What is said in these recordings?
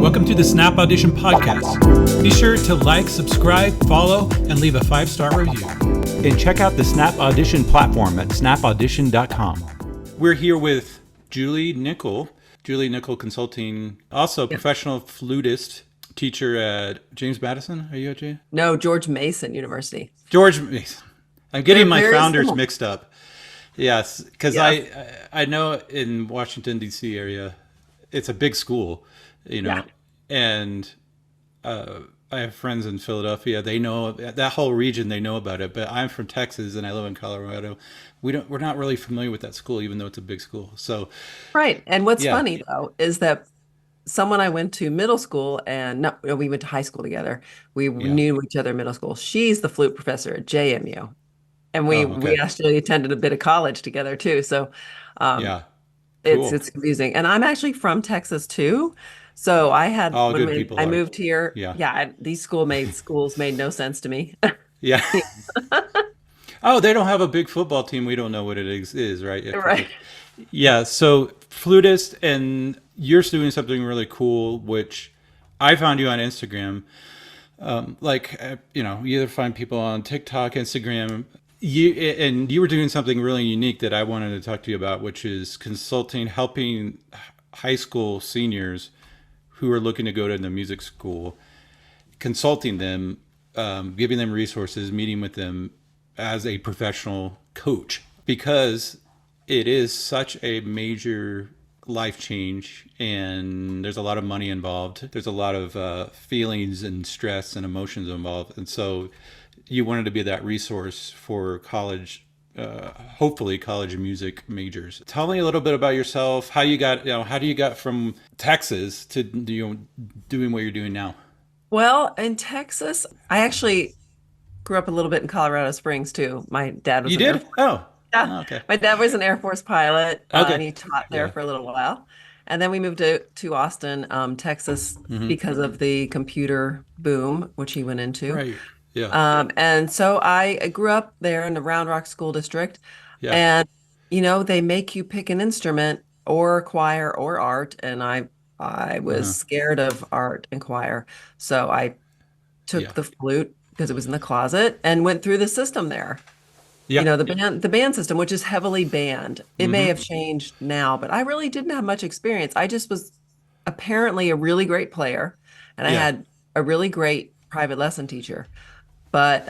Welcome to the Snap Audition podcast. Be sure to like, subscribe, follow, and leave a 5-star review. And check out the Snap Audition platform at snapaudition.com. We're here with Juli Nickel Consulting, also a professional flutist, teacher at James Madison. Are you at James? No, George Mason University. George Mason. I'm getting my founders similar. mixed up. Yes, because Yes. I know in Washington, D.C. area, it's a big school, and I have friends in Philadelphia. They know that whole region. They know about it. But I'm from Texas and I live in Colorado. We're not really familiar with that school, even though it's a big school. So, Right. And what's funny though is that someone I went to middle school we went to high school together. We knew each other in middle school. She's the flute professor at JMU. And we actually attended a bit of college together too. So cool. it's confusing. And I'm actually from Texas too. So I had I moved here. These schools made no sense to me. Yeah. Oh, they don't have a big football team. We don't know what it is, right? Right. Yeah. So flutist, and you're doing something really cool, which I found you on Instagram. You either find people on TikTok, Instagram. You were doing something really unique that I wanted to talk to you about, which is consulting, helping high school seniors who are looking to go to the music school, consulting them, giving them resources, meeting with them as a professional coach, because it is such a major life change and there's a lot of money involved. There's a lot of feelings and stress and emotions involved. And so you wanted to be that resource for college, hopefully college music majors. Tell me a little bit about yourself, how you got from Texas to doing what you're doing now. Well, in Texas, I actually grew up a little bit in Colorado Springs too. My dad was Yeah. Okay. My dad was an Air Force pilot, and he taught there Yeah. for a little while. And then we moved to Austin, Texas, because of the computer boom, which he went into. Right. Yeah. And so I grew up there in the Round Rock School District. Yeah. And, they make you pick an instrument or choir or art. And I was scared of art and choir. So I took the flute because it was in the closet and went through the system there. Yeah. The band system, which is heavily band. It may have changed now, but I really didn't have much experience. I just was apparently a really great player, and I had a really great private lesson teacher. But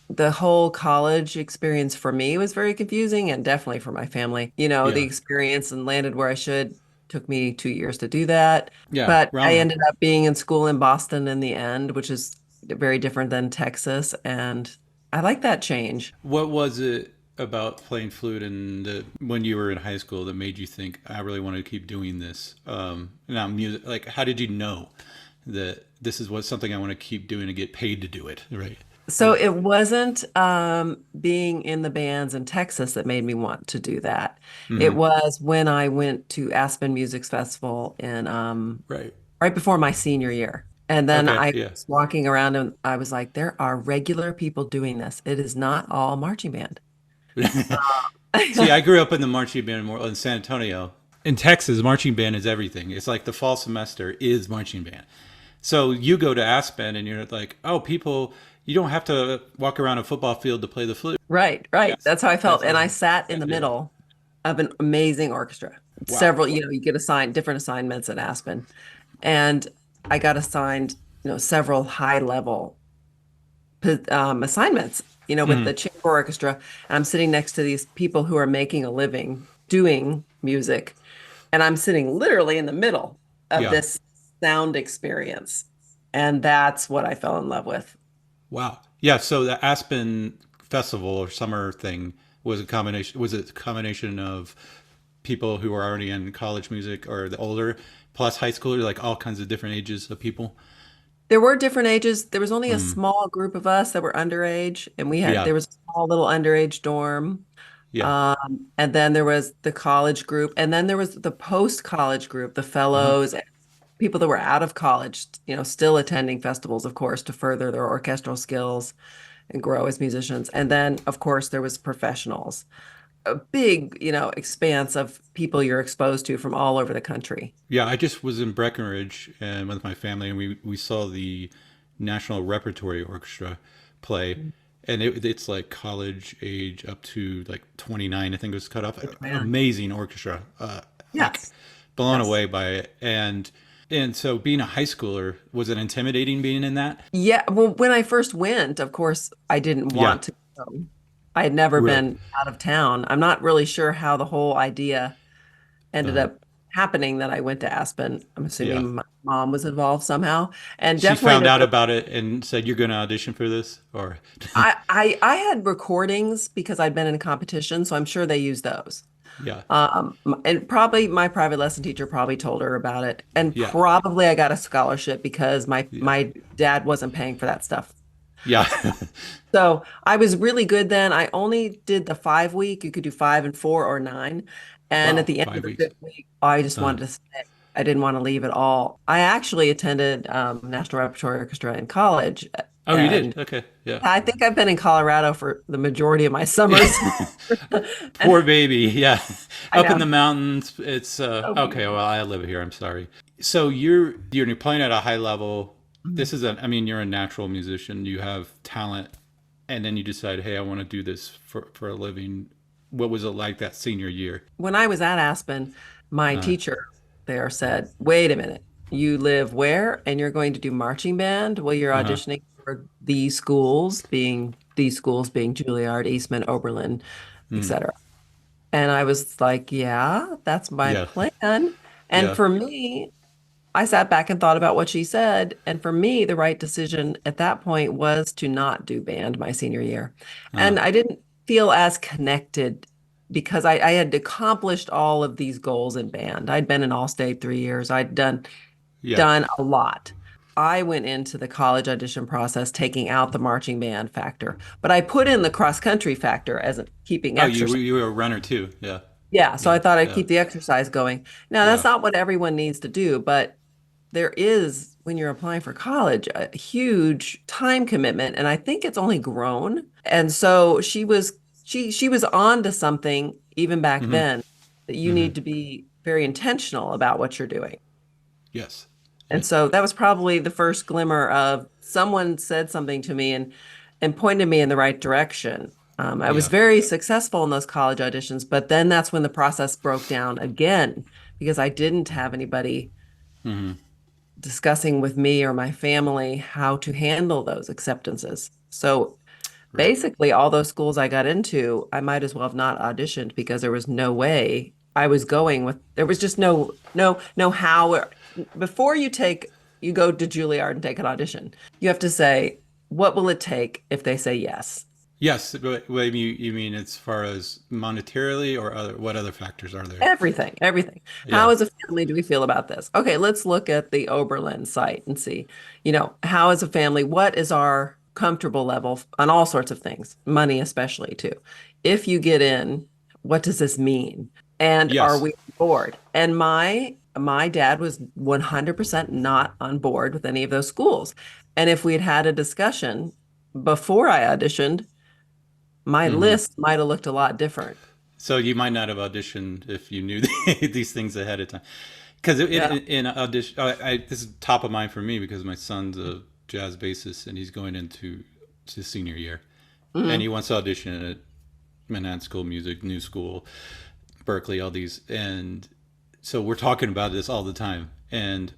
the whole college experience for me was very confusing, and definitely for my family. The experience and landed where I should. Took me 2 years to do that. Yeah. But I ended up being in school in Boston in the end, which is very different than Texas, and I like that change. What was it about playing flute when you were in high school that made you think, I really want to keep doing this? Now music, like, how did you know that this is something I want to keep doing and get paid to do it? Right. So it wasn't being in the bands in Texas that made me want to do that. It was when I went to Aspen Music Festival in right before my senior year. And then I was walking around and I was like, there are regular people doing this. It is not all marching band. See, I grew up in the marching band in San Antonio. In Texas, marching band is everything. It's like the fall semester is marching band. So you go to Aspen and you're like, you don't have to walk around a football field to play the flute. Right. Yes. That's how I felt. And I sat in the middle of an amazing orchestra. Wow. Several, you get assigned different assignments at Aspen. And I got assigned, several high-level assignments, with the chamber orchestra. And I'm sitting next to these people who are making a living doing music. And I'm sitting literally in the middle of this sound experience. And that's what I fell in love with. Wow. Yeah. So the Aspen Festival or summer thing was it a combination of people who were already in college music or the older plus high schoolers, like all kinds of different ages of people? There were different ages. There was only a small group of us that were underage, and there was a small little underage dorm. Yeah. And then there was the college group, and then there was the post-college group, the fellows, people that were out of college, still attending festivals, of course, to further their orchestral skills and grow as musicians. And then, of course, there was professionals. a big, expanse of people you're exposed to from all over the country. Yeah, I just was in Breckenridge and with my family, and we saw the National Repertory Orchestra play, and it's like college age up to like 29, I think it was cut off. Man. Amazing orchestra, like Yes. blown Yes. away by it, and so being a high schooler, was it intimidating being in that? Yeah. Well, when I first went, of course, I didn't Yeah, want to go. I had never right. been out of town. I'm not really sure how the whole idea ended Uh, up happening that I went to Aspen. I'm yeah. assuming my mom was involved somehow. And She definitely found out about it and said, "You're going to audition for this," or I had recordings because I'd been in a competition, so I'm sure they used those. yeah, And probably my private lesson teacher probably told her about it. And yeah, probably I got a scholarship because my yeah, my dad wasn't paying for that stuff. yeah. So I was really good then. I only did the 5 week. You could do 5 and 4 or 9. And at Wow, the end of five the weeks. fifth week, I just Uh, wanted to stay. I didn't want to leave at all. I actually attended National Repertory Orchestra in college, oh, you did? and Okay, yeah. I think I've been in Colorado for the majority of my summers. And Poor baby. Yeah. I Up in the know. mountains. It's So okay, well, beautiful. I live here. I'm sorry. So you're playing at a high level. This is a I mean, you're a natural musician. You have talent, and then you decide, "Hey, I want to do this for a living." What was it like that senior year? When I was at Aspen, my teacher there said, "Wait a minute. You live where? And you're going to do marching band? Well, you're Uh-huh. auditioning for these schools being Juilliard, Eastman, Oberlin, Mm. etc." And I was like, "Yeah, that's my Yeah. plan." And Yeah. for me, I sat back and thought about what she said. And for me, the right decision at that point was to not do band my senior year. Uh, And I didn't feel as connected because I had accomplished all of these goals in band. I'd been in All-State 3 years. I'd yeah. done a lot. I went into the college audition process taking out the marching band factor, but I put in the cross country factor as a keeping Oh, exercise. you were a runner too. Yeah. Yeah, so Yeah. I thought I'd Yeah. keep the exercise going. Now, that's Yeah. not what everyone needs to do, but there is, when you're applying for college, a huge time commitment, and I think it's only grown. And so she was on to something even back Hmm. then that you Hmm. need to be very intentional about what you're doing. Yes. And Yeah. so that was probably the first glimmer of someone said something to me and pointed me in the right direction. I was Yeah. very successful in those college auditions, but then that's when the process broke down again because I didn't have anybody Hmm. discussing with me or my family how to handle those acceptances. So Right. basically, all those schools I got into, I might as well have not auditioned because there was no way I was going with, there was just no how. Before you go to Juilliard and take an audition, you have to say, what will it take if they say yes? Yes, but what you mean as far as monetarily or what other factors are there? Everything, everything. How Yeah. as a family do we feel about this? Okay, let's look at the Oberlin site and see, how as a family, what is our comfortable level on all sorts of things, money especially too. If you get in, what does this mean? And are Yes. we on board? And my dad was 100% not on board with any of those schools. And if we had had a discussion before I auditioned, my Hmm. list might have looked a lot different. So you might not have auditioned if you knew these things ahead of time. Because Yeah. in audition, this is top of mind for me because my son's a jazz bassist and he's going into his senior year, and he Mhm. wants to audition at Manhattan School of Music, New School, Berkeley, all these, and so we're talking about this all the time. And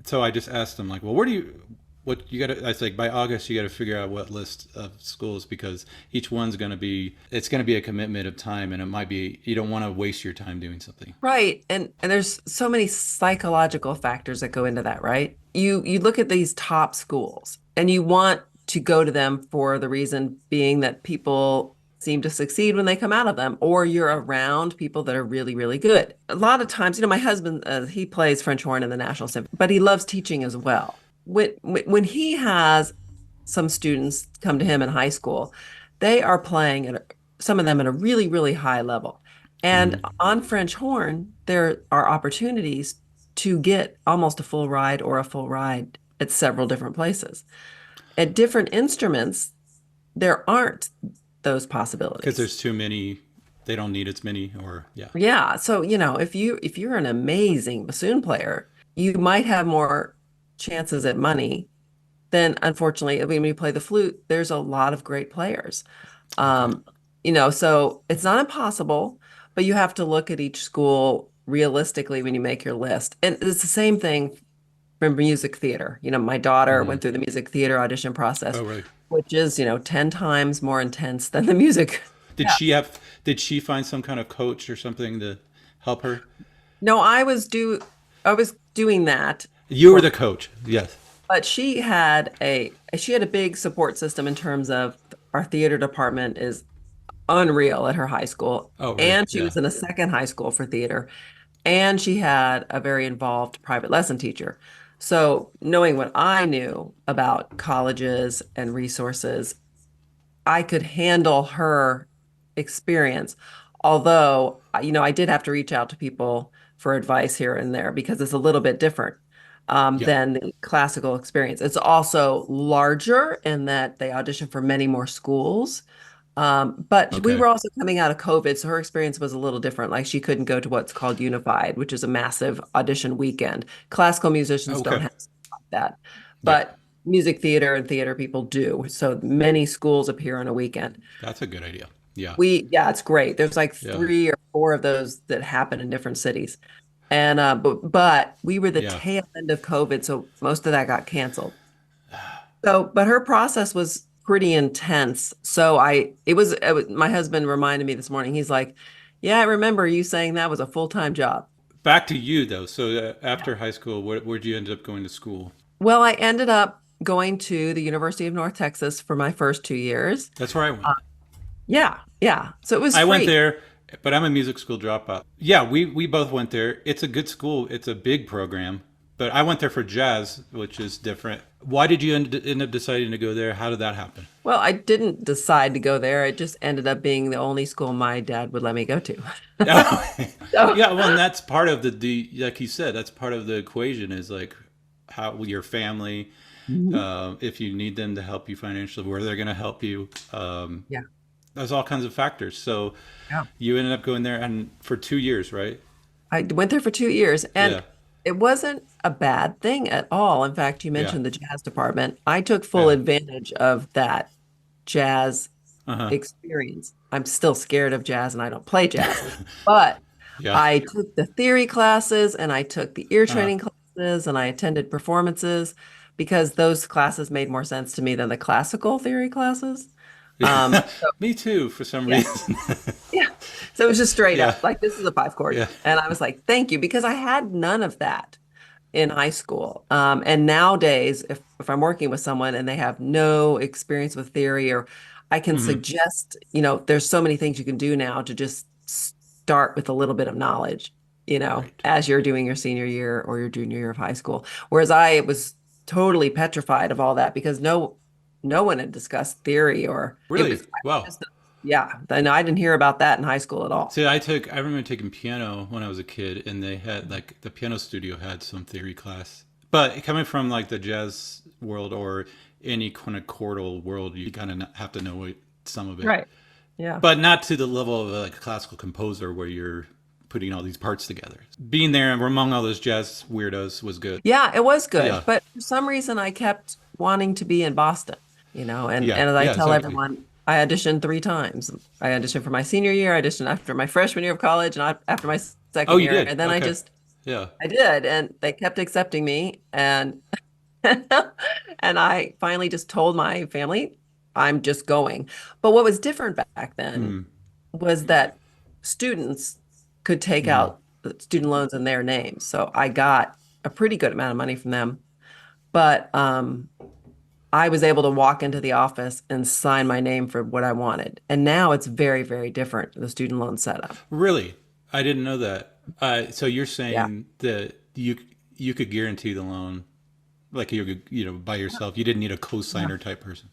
so I just asked him like, well, where do you, what you got to, I was like, by August, you got to figure out what list of schools because each one's going to be, it's going to be a commitment of time. And it might be, you don't want to waste your time doing something. Right. And there's so many psychological factors that go into that, right? You look at these top schools and you want to go to them for the reason being that people seem to succeed when they come out of them, or you're around people that are really, really good. A lot of times, my husband, he plays French horn in the National Symphony, but he loves teaching as well. When he has some students come to him in high school, they are playing some of them at a really, really high level. And Hmm. on French horn, there are opportunities to get almost a full ride or a full ride at several different places. At different instruments, there aren't those Because possibilities. there's too many. They don't need as many, or yeah. Yeah. So, if you're an amazing bassoon player, you might have more chances at money than unfortunately when you play the flute, there's a lot of great players. Okay. Um, so it's not impossible, but you have to look at each school realistically when you make your list. And it's the same thing for music theater. My daughter Hmm. went through the music theater audition process, Oh, really? which is, 10 times more intense than the music. Did Yeah. she have? Did she find some kind of coach or something to help her? No, I was doing that You were for, the coach. Yes. but she had a big support system in terms of our theater department is unreal at her high school. Oh, really? And she Yeah. was in a second high school for theater. And she had a very involved private lesson teacher. So, knowing what I knew about colleges and resources, I could handle her experience. Although, I did have to reach out to people for advice here and there because it's a little bit different Yeah. than the classical experience. It's also larger in that they audition for many more schools. But we Okay. were also coming out of COVID, so her experience was a little different. Like she couldn't go to what's called Unified, which is a massive audition weekend. Classical musicians don't Okay. have something like that, Yeah. but music theater and theater people do. So many schools appear on a weekend. That's a good idea. Yeah. Yeah, it's great. There's like Yeah. 3 or 4 of those that happen in different cities. And but we were the Yeah. tail end of COVID, so most of that got canceled. So, but her process was pretty intense. So my husband reminded me this morning. He's like, "Yeah, I remember you saying that was a full-time job." Back to you though. So after high school, where'd you end up going to school? Well, I ended up going to the University of North Texas for my first 2 years. That's where I went. Yeah, yeah. So it was I went free. there, but I'm a music school dropout. Yeah, we both went there. It's a good school. It's a big program, but I went there for jazz, which is different. Why did you end up deciding to go there? How did that happen? Well, I didn't decide to go there. It just ended up being the only school my dad would let me go to. Yeah, So, well, and that's part of the like you said, that's part of the equation is like how your family, mhm. if you need them to help you financially, where they're going to help you. Yeah, There's all kinds of factors. So yeah. you ended up going there and for 2 years, right? I went there for 2 years, and Yeah, it wasn't a bad thing at all. In fact, you yeah, mentioned the jazz department. I took full yeah. advantage of that jazz Uh experience. I'm still scared of jazz and I don't play jazz, but Yeah. I took the theory classes and I took the ear Uh, training classes and I attended performances because those classes made more sense to me than the classical theory classes. So me too, for some yeah, reason. yeah. So it was just straight Yeah, up like this is a 5 chord. yeah. And I was like, thank you, because I had none of that in high school. And nowadays, if I'm working with someone and they have no experience with theory, or I can Hmm. suggest, there's so many things you can do now to just start with a little bit of knowledge, Right. as you're doing your senior year or your junior year of high school. Whereas I was totally petrified of all that because no one had discussed theory or it Really? was Wow. just, yeah, and I didn't hear about that in high school at all. See, I remember taking piano when I was a kid, and they had like the piano studio had some theory class. But coming from like the jazz world or any kind of chordal world, you kind of have to know some of it, Right. Yeah. but not to the level of like a classical composer where you're putting all these parts together. Being there among all those jazz weirdos was good. Yeah, it was good. Yeah, But for some reason, I kept wanting to be in Boston, and yeah, as I yeah, tell exactly. everyone, I auditioned 3 times. I auditioned for my senior year, I auditioned after my freshman year of college, and after my Oh, second you year. did? And then Okay. Yeah. I did, and they kept accepting me. And and I finally just told my family, I'm just going. But what was different back then Mm, was that students could take mm. out the student loans in their names. So I got a pretty good amount of money from them. But I was able to walk into the office and sign my name for what I wanted. And now it's very, very different, the student loan setup. Really? I didn't know that. So you're Yeah. saying that you could guarantee the loan, like you could, by yourself. You didn't need a Yeah. co-signer type person.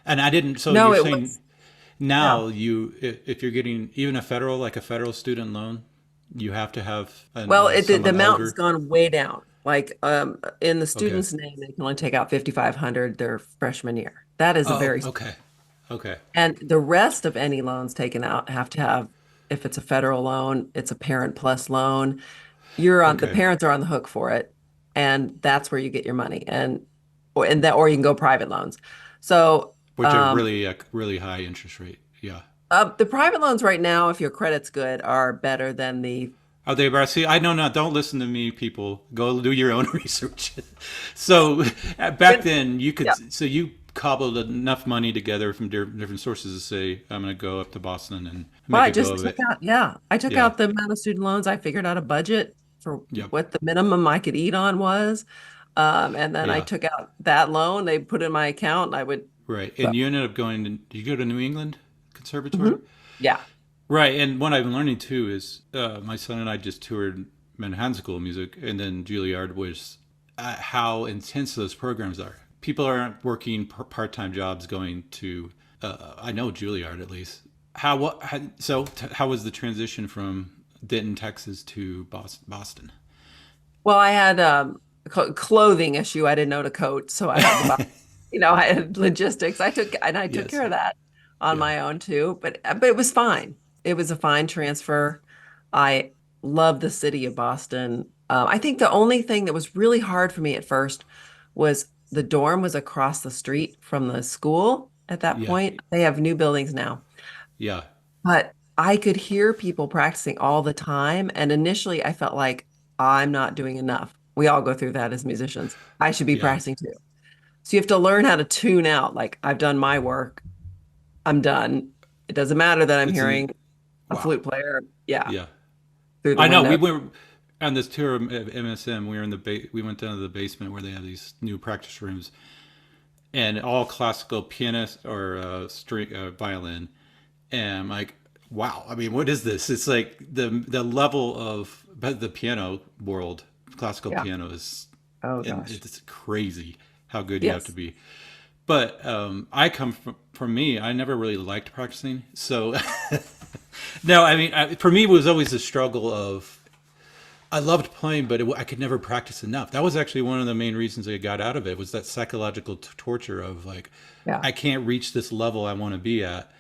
And I didn't. So No, you're it saying was, yeah. now if you're getting even a federal, like a federal student loan, you have to have Well, the someone amount has older. gone way down. Like in the Okay. student's name, they can only take out 5,500 their freshman year. That is a Oh, very, okay. Okay. and the rest of any loans taken out have to have If it's a federal loan, it's a Parent Plus loan. You're on, the Okay. parents are on the hook for it, and that's where you get your money. Or you can go private loans. So Which are really high interest rate. Yeah. the private loans right now, if your credit's good, are better than the Are they about? See, I know not. Don't listen to me, people. Go do your own research. So back then, you yeah. could. So you cobbled enough money together from different sources to say, "I'm going to go up to Boston and Well, make I a go just of took it." out, yeah, I took Yeah. out the amount of student loans. I figured out a budget for Yep. what the minimum I could eat on was. And then I Yeah. took out that loan. They put in my account and I would, Right. so, And you ended up going. Did you go to New England Conservatory? mhm. Yeah. Right. And what I've been learning too is my son and I just toured Manhattan School of Music, and then Juilliard was how intense those programs are. People aren't working part-time jobs going to. I know Juilliard at least. How was the transition from Denton, Texas to Boston? Well, I had clothing issue. I didn't know to coat, so I had to buy, I had logistics. I took Yes. care of that on Yeah. my own too. But it was fine. It was a fine transfer. I love the city of Boston. I think the only thing that was really hard for me at first was the dorm was across the street from the school at that Yeah. point. They have new buildings now. Yeah. But I could hear people practicing all the time. And initially, I felt like I'm not doing enough. We all go through that as musicians. I should be Yeah. practicing too. So you have to learn how to tune out. Like, I've done my work, I'm done. It doesn't matter that I'm It's an hearing a wow. flute player, yeah, Yeah. through the I know. window. We went on this tour of MSM. We were in we went down to the basement where they have these new practice rooms, and all classical pianist or string violin. And I'm like, wow. I mean, what is this? It's like the level of but the piano world, classical Yeah. piano is, Oh and gosh. it's crazy how good you have to Yes. be. But I come from me. I never really liked practicing, so no. I mean, for me, it was always a struggle of I loved playing, but I could never practice enough. That was actually one of the main reasons I got out of it was that psychological torture of like, Yeah. I can't reach this level I want to be at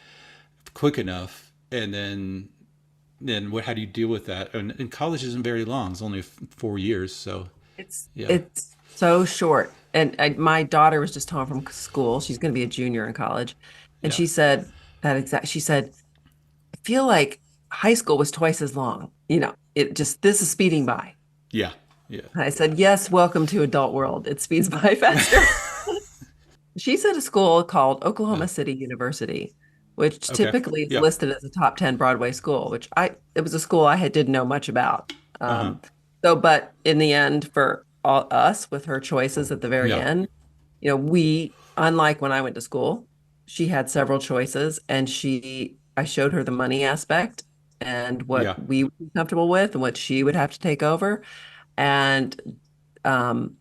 quick enough. And then what? How do you deal with that? And college isn't very long; it's only 4 years. So yeah, It's so short. And my daughter was just home from school. She's going to be a junior in college. And yeah, she said, I feel like high school was twice as long. This is speeding by. yeah, yeah. And I said, yes, welcome to adult world. It speeds by faster. She's at a school called Uh, Oklahoma City University, which okay, typically is yeah, listed as a top 10 Broadway school, it was a school didn't know much about. uh huh, But in the end, for us, with her choices at the very yeah, end, unlike when I went to school, she had several choices, and I showed her the money aspect and what yeah, we would be comfortable with and what she would have to take over. And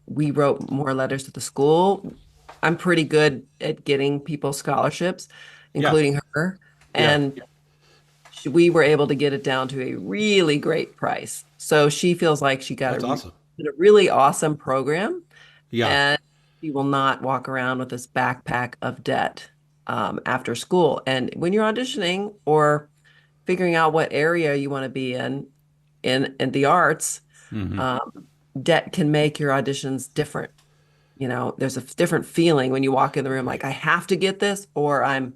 we wrote more letters to the school. I'm pretty good at getting people scholarships, yeah, including her. yeah. And we were able to get it down to a really great price. So she feels like she got That's awesome. a really awesome program, Yeah, and she will not walk around with this backpack of debt after school. And when you're auditioning or figuring out what area you want to be in the arts, hmm, um, debt can make your auditions different. There's a different feeling when you walk in the room, like right. I have to get this, or I'm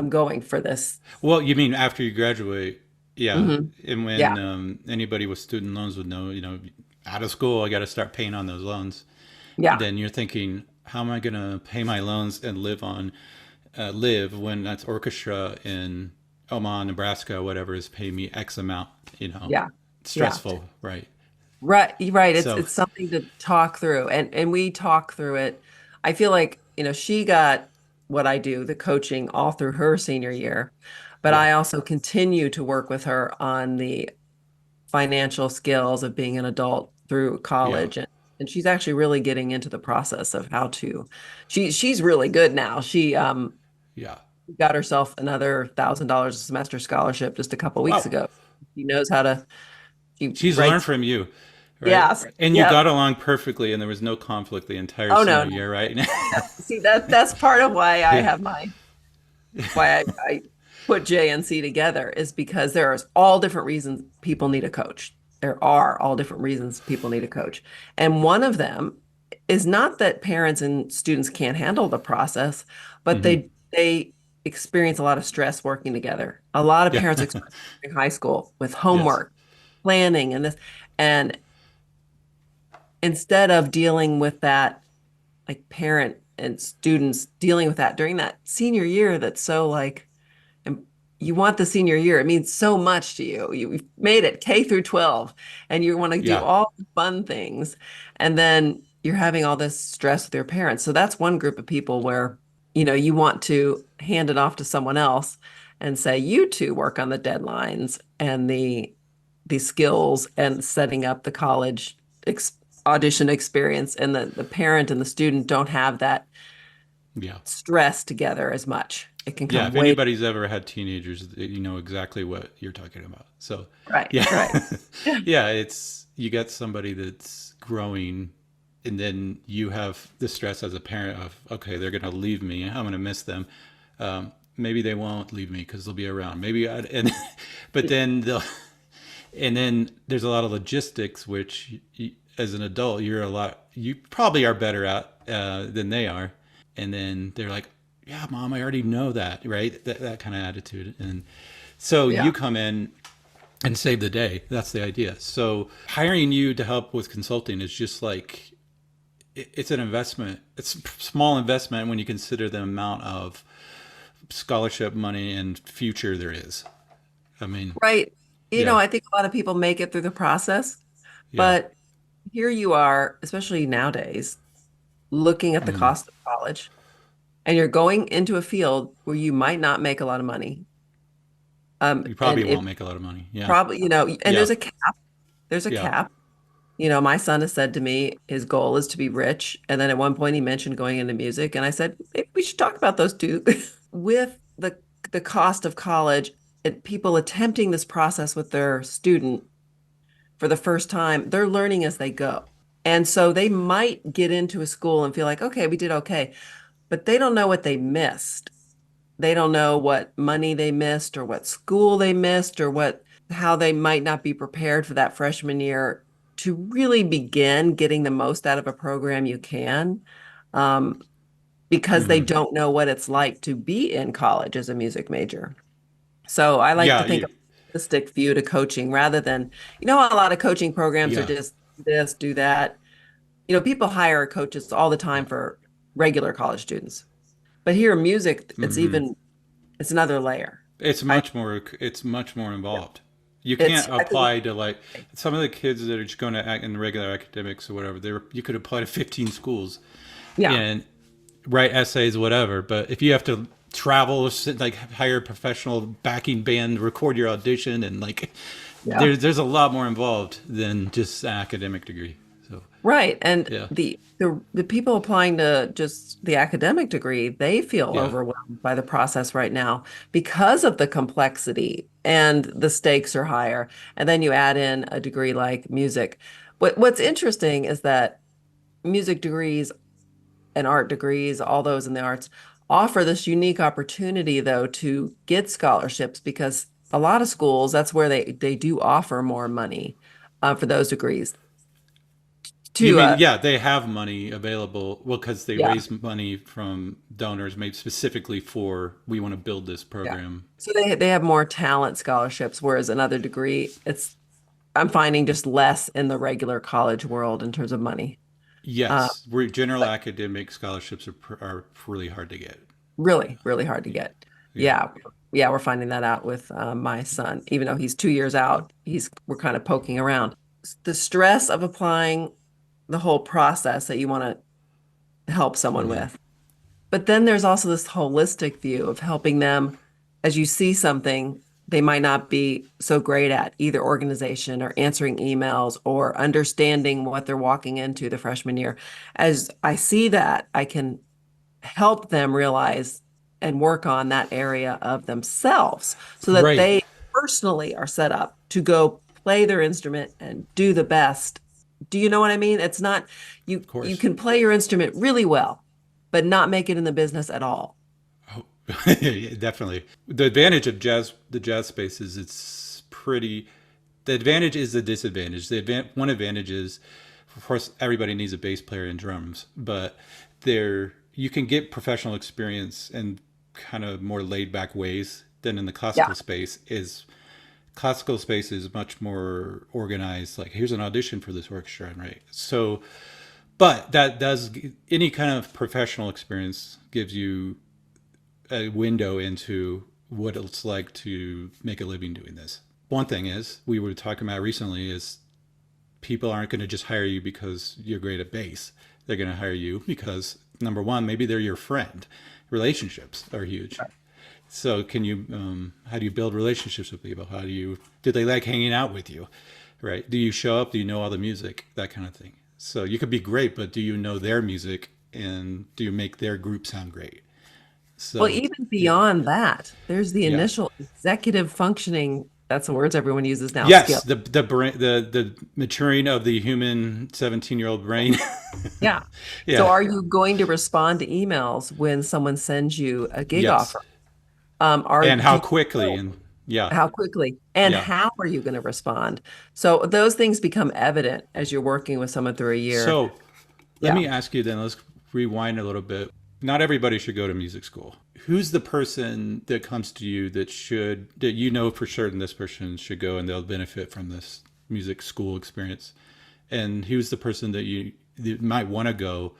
going for this. Well, you mean after you graduate? Yeah, Hmm. and when Yeah, anybody with student loans would know, out of school, I got to start paying on those loans. yeah, Then you're thinking, how am I going to pay my loans and live when that's orchestra in Omaha, Nebraska, whatever is paying me X amount? yeah, yeah. Stressful, right? Right, you're right. It's So it's something to talk through, and we talk through it. I feel like, she got what I do, the coaching, all through her senior year, but yeah, I also continue to work with her on the financial skills of being an adult through yeah, college, and she's actually really getting into the process of how to. She's really good now. She yeah. got herself another $1,000 a semester scholarship just a couple weeks Wow, ago. She knows how to. She she's learned writes. from you, right? Yes. And you Yep. got along perfectly, and there was no conflict the entire Oh no, senior no. year, right? See, that's part of why I Yeah, have why I put J and C together is because there are all different reasons people need a coach. There are all different reasons people need a coach. And one of them is not that parents and students can't handle the process, but Hmm. they experience a lot of stress working together. A lot of Yeah. parents experience in high school with Yes. homework, planning, and this. And instead of dealing with that, like parent and students dealing with that during that senior year, that's so like and you want the senior year. It means so much to you. You've made it K through 12 and you want to do Yeah. all the fun things. And then you're having all this stress with your parents. So that's one group of people where, you want to hand it off to someone else and say, you two work on the deadlines and the skills and setting up the college ex audition experience. And the parent and the student don't have that Yeah. stress together as much. It can Yeah. come If way anybody's ever had teenagers, you know exactly what you're talking about. So, right, yeah. right. Yeah. You got somebody that's growing, and then you have the stress as a parent of, okay, they're going to leave me. I'm going to miss them. Maybe they won't leave me because they'll be around. But then and then there's a lot of logistics, which as an adult, you probably are better at than they are. And then they're like, yeah, mom, I already know that, right? That kind of attitude. And so Yeah. you come in and save the day. That's the idea. So hiring you to help with consulting is just like, it's an investment. It's a small investment when you consider the amount of scholarship money and future there is. I mean, Right. yeah, I think a lot of people make it through the process, yeah. but here you are, especially nowadays, looking at the Mm. cost of college, and you're going into a field where you might not make a lot of money. You And probably it won't make a lot of money. Yeah, probably, and yeah, there's a cap. There's a yeah. cap. My son has said to me his goal is to be rich. And then at one point he mentioned going into music. And I said, maybe we should talk about those two. With the cost of college and people attempting this process with their student for the first time, they're learning as they go. And so they might get into a school and feel like, okay, we did okay, but they don't know what they missed. They don't know what money they missed or what school they missed or how they might not be prepared for that freshman year to really begin getting the most out of a program you can, um, because they Hmm. don't know what it's like to be in college as a music major. So I like to Yeah, think of a holistic view to coaching rather than, a lot of coaching programs are yeah, just do this, do that. People hire coaches all the time yeah. for regular college students. But here in music, Hmm. it's another layer. I It's much more yeah, involved. You can't I think apply to like some of the kids that are just going to act in regular academics or whatever. You could apply to 15 schools yeah, and write essays, whatever. But if you have to travel, like hire a professional backing band, record your audition, and like, yeah. there's a lot more involved than just an academic degree. So Right. And yeah, the people applying to just the academic degree, they feel yeah, overwhelmed by the process right now because of the complexity and the stakes are higher. And then you add in a degree like music. What's interesting is that music degrees and art degrees, all those in the arts, offer this unique opportunity though to get scholarships because a lot of schools, that's where they do offer more money for those degrees. you To mean, yeah, they have money available. Well, because they Yeah. raise money from donors made specifically for, we want to build this Yeah. program. So they have more talent scholarships, whereas another degree, I'm finding just less in the regular college world in terms of money. Uh, Yes, where general but academic scholarships are really hard to get. really, really hard to get. Yeah. Yeah. Yeah, we're finding that out with my son. Even though he's 2 years out, we're kind of poking around. The stress of applying the whole process that you want to help someone Hmm. with. But then there's also this holistic view of helping them as you see something they might not be so great at, either organization or answering emails or understanding what they're walking into the freshman year. As I see that, I can help them realize and work on that area of themselves so that Right. they personally are set up to go play their instrument and do the best. Do you know what I mean? It's not you Of you course. can play your instrument really well, but not make it in the business at all. Definitely. The advantage of the jazz space is it's pretty. The advantage is the disadvantage. One advantage is, of course, everybody needs a bass player and drums, but there you can get professional experience in kind of more laid back ways than in the Yeah. classical space is much more organized. Like here's an audition for this orchestra, right? So, but that does any kind of professional experience gives you a window into what it's like to make a living doing this. One thing is we were talking about recently is people aren't going to just hire you because you're great at bass. They're going to hire you because number one, maybe they're your friend. Relationships are huge. So can you, how do you build relationships with people? Do they like hanging out with you? Right? Do you show up? Do you know all the music? That kind of thing. So you could be great, but do you know their music and do you make their group sound great? Well, So even yeah, beyond that, there's the yeah. initial executive functioning. That's the words everyone uses now, Yes, skill. the brain, the maturing of the human 17-year-old brain. Yeah. So Yeah. are you going to respond to emails when someone sends you a gig Yes. offer? Are And do how you quickly know and yeah. how quickly and Yeah. how are you going to respond? So those things become evident as you're working with someone through a year. So let Yeah. me ask you then, let's rewind a little bit. Not everybody should go to music school. Who's the person that comes to you that you know for certain this person should go and they'll benefit from this music school experience? And who's the person that might want to go,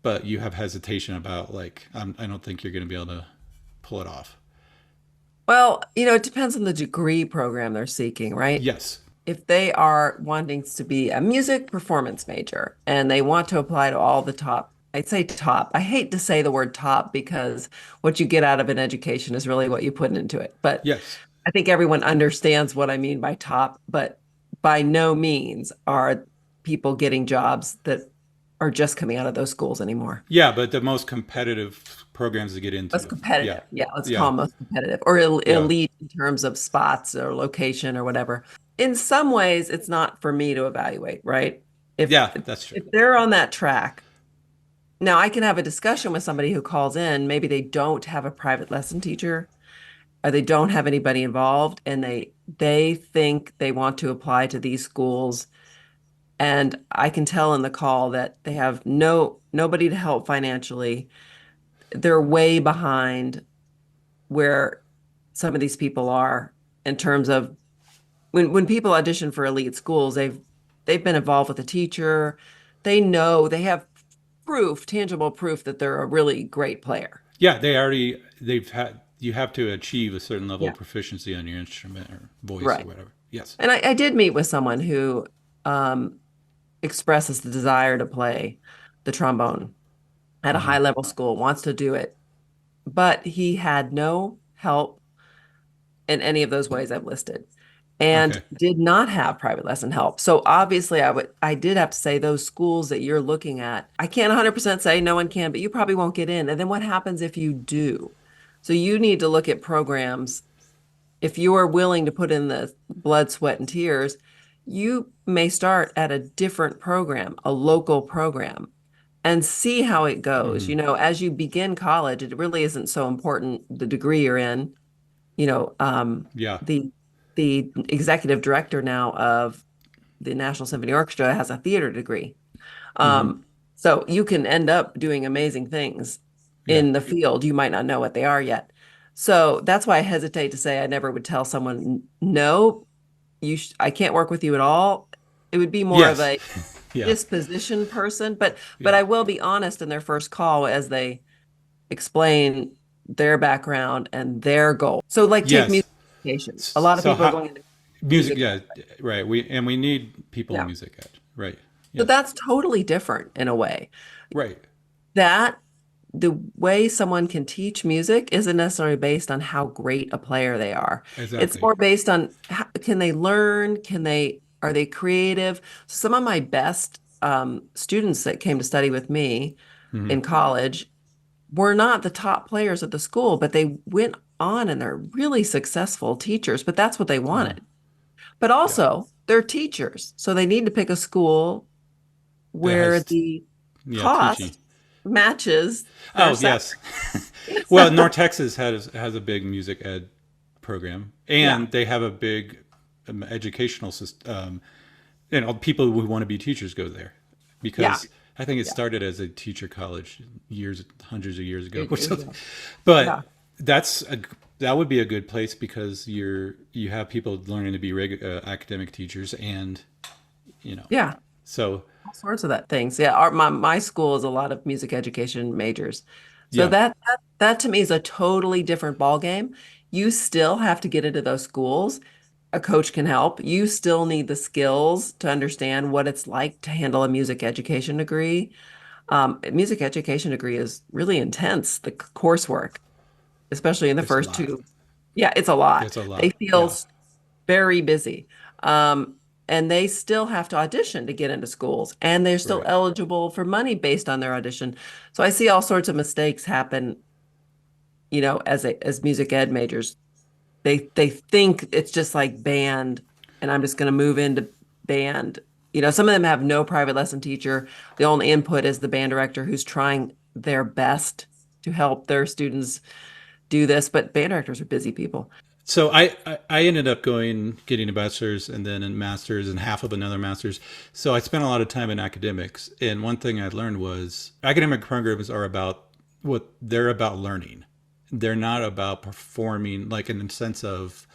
but you have hesitation about, like, I don't think you're going to be able to pull it off? Well, it depends on the degree program they're seeking, right? Yes. If they are wanting to be a music performance major and they want to apply to all the top, I'd say top. I hate to say the word top because what you get out of an education is really what you put into it. But Yes. I think everyone understands what I mean by top, but by no means are people getting jobs that are just coming out of those schools anymore. Yeah, but the most competitive programs to get Most into. Yeah. competitive. Yeah, let's call Yeah. them most competitive or Yeah. elite in terms of spots or location or whatever. In some ways, it's not for me to evaluate, right? If Yeah, that's true. if they're on that track, now I can have a discussion with somebody who calls in. Maybe they don't have a private lesson teacher or they don't have anybody involved and they think they want to apply to these schools. And I can tell in the call that they have nobody to help financially. They're way behind where some of these people are in terms of when people audition for elite schools, they've been involved with a teacher. They know they have proof, tangible proof that they're a really great player. Yeah, they've had you have to achieve a certain level Yeah. of proficiency on your instrument or voice or Right. whatever. Yes. And I did meet with someone who um, expresses the desire to play the trombone at a high Hmm. level school, wants to do it, but he had no help in any of those ways I've listed and Okay. did not have private lesson help. So obviously I did have to say those schools that you're looking at, I can't 100% say no one can, but you probably won't get in. And then what happens if you do? So you need to look at programs. If you are willing to put in the blood, sweat, and tears, you may start at a different program, a local program, and see how it goes. Hmm. As you begin college, it really isn't so important the degree you're in. You know, um, Yeah. the the executive director now of the National Symphony Orchestra has a theater degree. Hmm. Um, so you can end up doing amazing things Yeah. in the field. You might not know what they are yet. So that's why I hesitate to say I never would tell someone, no, I can't work with you at all. It would be more of Yes. a Yeah. disposition person, but Yeah. I will be honest in their first call as they explain their background and their goal. So like take Yes. music education. A lot of So people are how going into music? music. Yeah. Right. We need people in Yeah. music ed. Right. So Yes. that's totally different in a way. Right. That the way someone can teach music isn't necessarily based on how great a player they are. It's Exactly. more based on can they learn? Are they creative? Some of my best students that came to study with me Hmm. in college were not the top players at the school, but they went on and they're really successful teachers, but that's what they Uh, wanted. But yeah. also, they're teachers, so they need to pick a school That where has the yeah teaching. cost matches their Oh, salary. yes. Well, North Texas has a big music ed program, Yeah, and they have a big educational system. People who want to be teachers go there yeah, because I think it yeah. started as a teacher college hundreds of years ago Years or years something. ago. Yeah, But that would be a good place because you have people learning to be academic teachers, and you know, yeah. so All sorts of that things. Yeah, my school is a lot of music education majors. So yeah, that to me is a totally different ball game. You still have to get into those schools. A coach can help. You still need the skills to understand what it's like to handle a music education degree. A music education degree is really intense, the coursework, especially in the it's a first lot. two. Yeah, it's a lot. It's a They lot. feel Yeah, very busy. And they still have to audition to get into schools, and they're still right. eligible for money based on their audition. So I see all sorts of mistakes happen, as music ed majors. They think it's just like band, and I'm just going to move into band. Some of them have no private lesson teacher. The only input is the band director who's trying their best to help their students do this, but band directors are busy people. So I ended up getting a bachelor's and then a master's and half of another master's. So I spent a lot of time in academics. And one thing I learned was academic programs are about they're about learning. They're not about performing, like in the sense of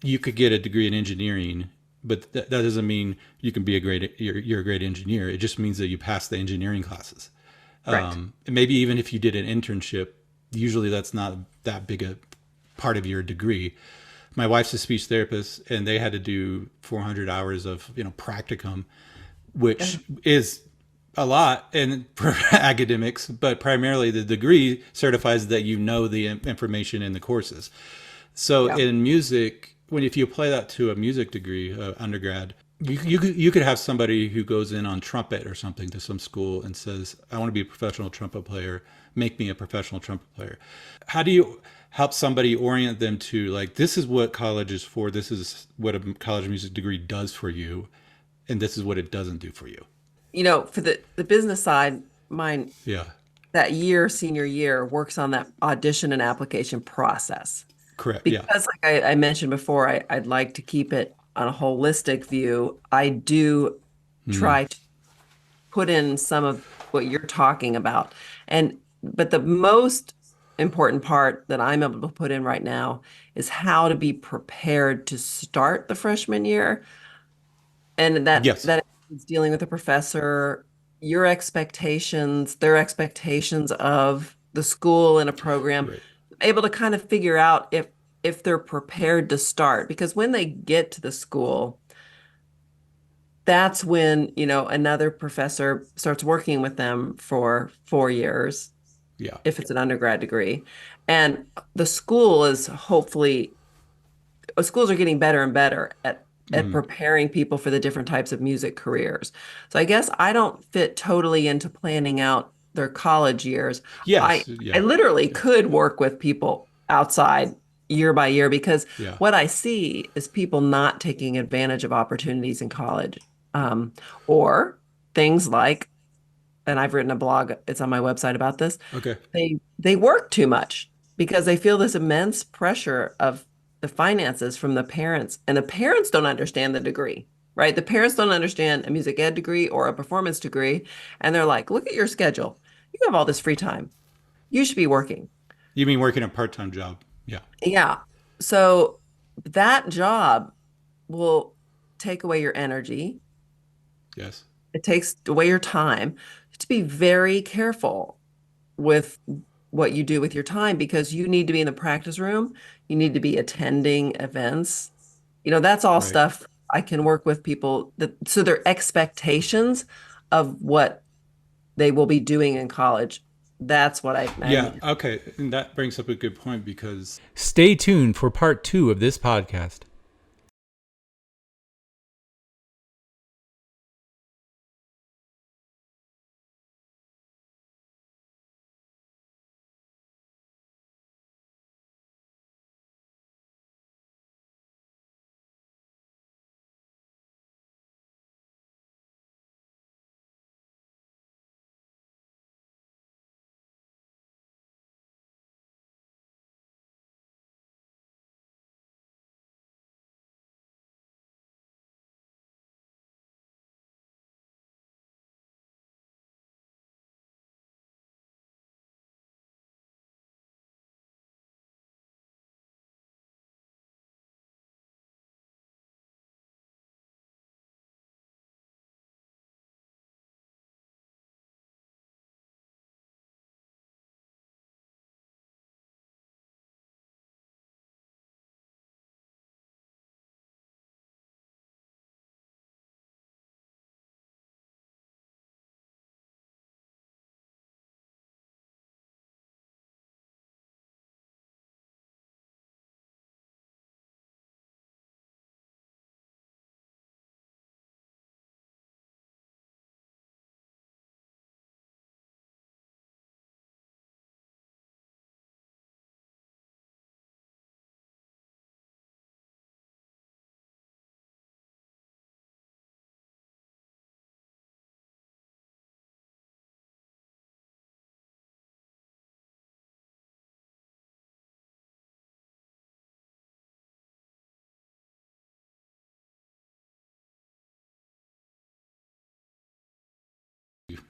you could get a degree in engineering, but that doesn't mean you can be you're a great engineer. It just means that you pass the engineering classes. Correct. And maybe even if you did an internship, usually that's not that big a part of your degree. My wife's a speech therapist, and they had to do 400 hours of practicum, which is a lot in academics, but primarily the degree certifies that you know the information in the courses. So Yeah. in music, if you apply that to a music degree, undergrad, you could have somebody who goes in on trumpet or something to some school and says, "I want to be a professional trumpet player. Make me a professional trumpet player." How do you help somebody orient them to, like, this is what college is for, this is what a college music degree does for you, and this is what it doesn't do for you? For the business side, mine Yeah, that senior year, works on that audition and application process. correct. Yeah. Because like I mentioned before, I'd like to keep it on a holistic view. I do Hmm. try to put in some of what you're talking about. But the most important part that I'm able to put in right now is how to be prepared to start the freshman year. And that Yes. that is dealing with the professor, your expectations, their expectations of the school and a program, Right. able to kind of figure out if they're prepared to start. Because when they get to the school, that's when, another professor starts working with them for 4 years, Yeah. if it's an undergrad degree. And the school is hopefully schools are getting better and better at Hmm. preparing people for the different types of music careers. So I guess I don't fit totally into planning out their college years. I Yes. I Yeah. literally Yeah. could work with people outside year by year, because Yeah. what I see is people not taking advantage of opportunities in college. Um, or things like, and I've written a blog, it's on my website about this, Okay. they work too much because they feel this immense pressure of the finances from the parents, and the parents don't understand the degree, right? The parents don't understand a music ed degree or a performance degree, and they're like, look at your schedule, you have all this free time, you should be working. You mean working a part-time job? Yeah. Yeah, so that job will take away your energy, Yes. it takes away your time. To be very careful with what you do with your time, because you need to be in the practice room, you need to be attending events. That's all Right. stuff I can work with people that, so their expectations of what they will be doing in college. That's what I Yeah. mean. Okay. And that brings up a good point because Stay tuned for part 2 of this podcast.